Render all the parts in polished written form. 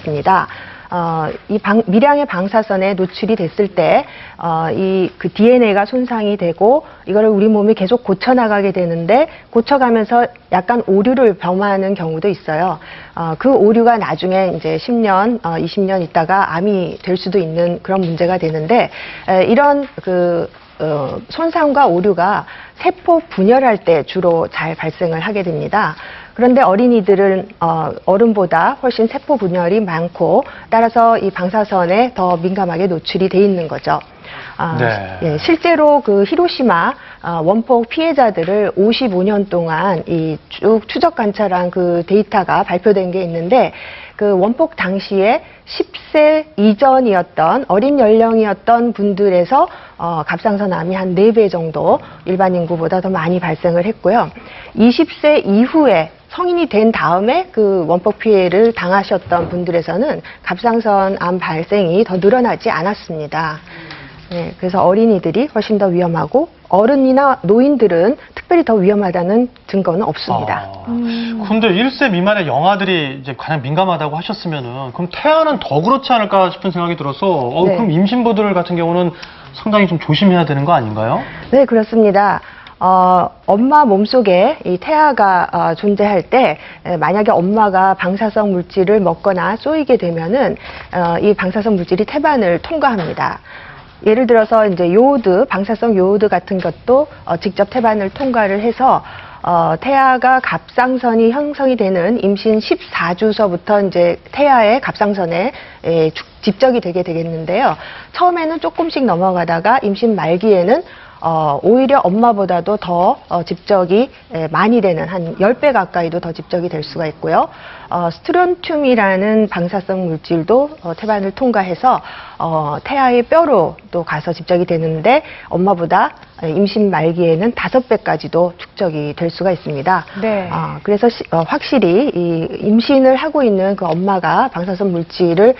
있습니다. 미량의 방사선에 노출이 됐을 때, 그 DNA가 손상이 되고, 이거를 우리 몸이 계속 고쳐나가게 되는데, 고쳐가면서 약간 오류를 범하는 경우도 있어요. 그 오류가 나중에 이제 10년, 20년 있다가 암이 될 수도 있는 그런 문제가 되는데, 이런 손상과 오류가 세포 분열할 때 주로 잘 발생을 하게 됩니다. 그런데 어린이들은 어른보다 훨씬 세포 분열이 많고 따라서 이 방사선에 더 민감하게 노출이 돼 있는 거죠. 네. 예, 실제로 그 히로시마 원폭 피해자들을 55년 동안 이 쭉 추적 관찰한 그 데이터가 발표된 게 있는데 그 원폭 당시에 10세 이전이었던 어린 연령이었던 분들에서 갑상선암이 한 4배 정도 일반 인구보다 더 많이 발생을 했고요. 20세 이후에 성인이 된 다음에 그 원폭 피해를 당하셨던 분들에서는 갑상선암 발생이 더 늘어나지 않았습니다. 네, 그래서 어린이들이 훨씬 더 위험하고 어른이나 노인들은 특별히 더 위험하다는 증거는 없습니다. 근데 1세 미만의 영아들이 이제 가장 민감하다고 하셨으면은 그럼 태아는 더 그렇지 않을까 싶은 생각이 들어서 네. 그럼 임신부들 같은 경우는 상당히 좀 조심해야 되는 거 아닌가요? 네, 그렇습니다. 엄마 몸속에 이 태아가 존재할 때 만약에 엄마가 방사성 물질을 먹거나 쏘이게 되면은 이 방사성 물질이 태반을 통과합니다. 예를 들어서 이제 요오드, 방사성 요오드 같은 것도 직접 태반을 통과를 해서 태아가 갑상선이 형성이 되는 임신 14주서부터 이제 태아의 갑상선에 집적이 되게 되겠는데요. 처음에는 조금씩 넘어가다가 임신 말기에는 오히려 엄마보다도 더 집적이 많이 되는 한 10배 가까이도 더 집적이 될 수가 있고요. 스트론튬이라는 방사성 물질도 태반을 통과해서 태아의 뼈로 또 가서 집적이 되는데 엄마보다 임신 말기에는 5배까지도 축적이 될 수가 있습니다. 네. 그래서 확실히 이 임신을 하고 있는 그 엄마가 방사선 물질을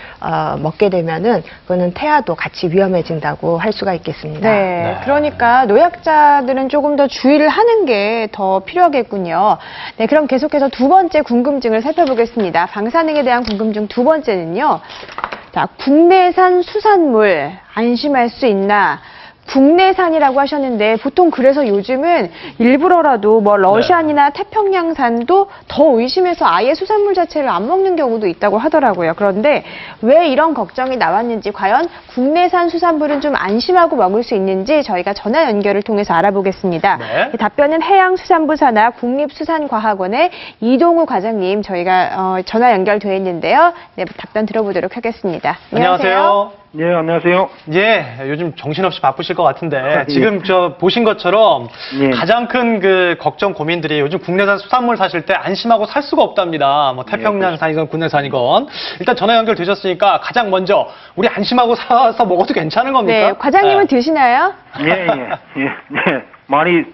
먹게 되면은 그거는 태아도 같이 위험해진다고 할 수가 있겠습니다. 네. 네. 그러니까 노약자들은 조금 더 주의를 하는 게 더 필요하겠군요. 네, 그럼 계속해서 두 번째 궁금증을 살펴보겠습니다. 방사능에 대한 궁금증 두 번째는요. 자, 국내산 수산물 안심할 수 있나? 국내산이라고 하셨는데 보통 그래서 요즘은 일부러라도 뭐 러시안이나 태평양산도 더 의심해서 아예 수산물 자체를 안 먹는 경우도 있다고 하더라고요. 그런데 왜 이런 걱정이 나왔는지 과연 국내산 수산물은 좀 안심하고 먹을 수 있는지 저희가 전화 연결을 통해서 알아보겠습니다. 네. 답변은 해양수산부 산하 국립수산과학원의 이동우 과장님 저희가 전화 연결되어 있는데요. 네, 답변 들어보도록 하겠습니다. 안녕하세요. 네, 안녕하세요. 예, 요즘 정신없이 바쁘실 것 같은데 예. 지금 보신 것처럼 예. 가장 큰 그 걱정 고민들이 요즘 국내산 수산물 사실 때 안심하고 살 수가 없답니다. 뭐 태평양산이건 국내산이건 일단 전화 연결되셨으니까 가장 먼저 우리 안심하고 사서 먹어도 괜찮은 겁니까? 네, 과장님은 드시나요? 예, 예, 예, 네.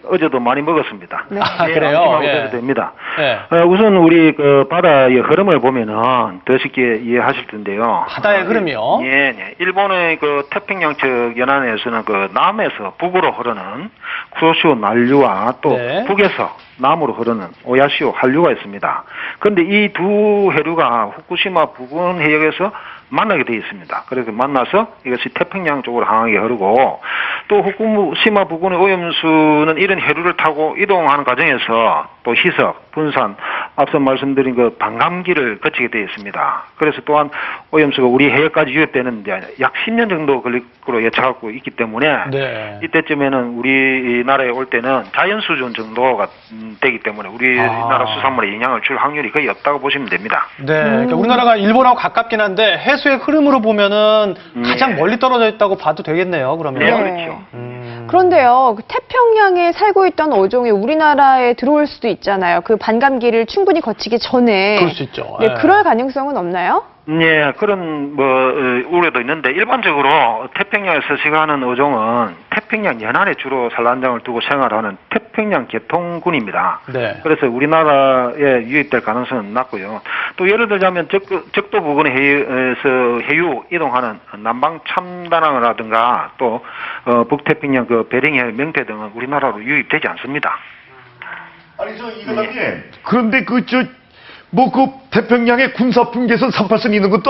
어제도 많이 먹었습니다. 네. 아, 예, 그래요? 안심하고 예. 드셔도 됩니다. 예. 우선 우리 그 바다의 흐름을 보면은 더 쉽게 이해하실 텐데요. 바다의 흐름이요? 예, 예. 일본의 그 태평양 쪽 연안에서는 그 남에서 북으로 흐르는 쿠로시오 난류와 또 네. 북에서 남으로 흐르는 오야시오 한류가 있습니다. 그런데 이 두 해류가 후쿠시마 부근 해역에서 만나게 되어 있습니다. 그래서 만나서 이것이 태평양 쪽으로 향하게 흐르고 또 후쿠시마 부근의 오염수는 이런 해류를 타고 이동하는 과정에서 또 희석, 분산, 앞서 말씀드린 그 반감기를 거치게 되어 있습니다. 그래서 또한 오염수가 우리 해역까지 유입되는 약 10년 정도 걸릴 거로 예측하고 있기 때문에 네. 이때쯤에는 우리나라에 올 때는 자연 수준 정도가 되기 때문에 우리나라 수산물에 영향을 줄 확률이 거의 없다고 보시면 됩니다. 네, 그러니까 우리나라가 일본하고 가깝긴 한데 해수의 흐름으로 보면은 가장 멀리 떨어져 있다고 봐도 되겠네요. 그러면. 네, 네. 그렇죠. 그런데요, 그 태평양에 살고 있던 어종이 우리나라에 들어올 수도 있잖아요. 그 반감기를 충분히 거치기 전에. 그럴 수 있죠. 네, 예. 그럴 가능성은 없나요? 예, 그런 우려도 있는데 일반적으로 태평양에 서식하는 어종은 태평양 연안에 주로 산란장을 두고 생활하는 태평양 개통군입니다. 네. 그래서 우리나라에 유입될 가능성은 낮고요. 또 예를 들자면 적도 부근의 해유 이동하는 남방 참다랑어라든가 또 북태평양 그 베링해 명태 등은 우리나라로 유입되지 않습니다. 아니 이 과장님 그런데 그 태평양에 군사 분계선 38선 있는 것도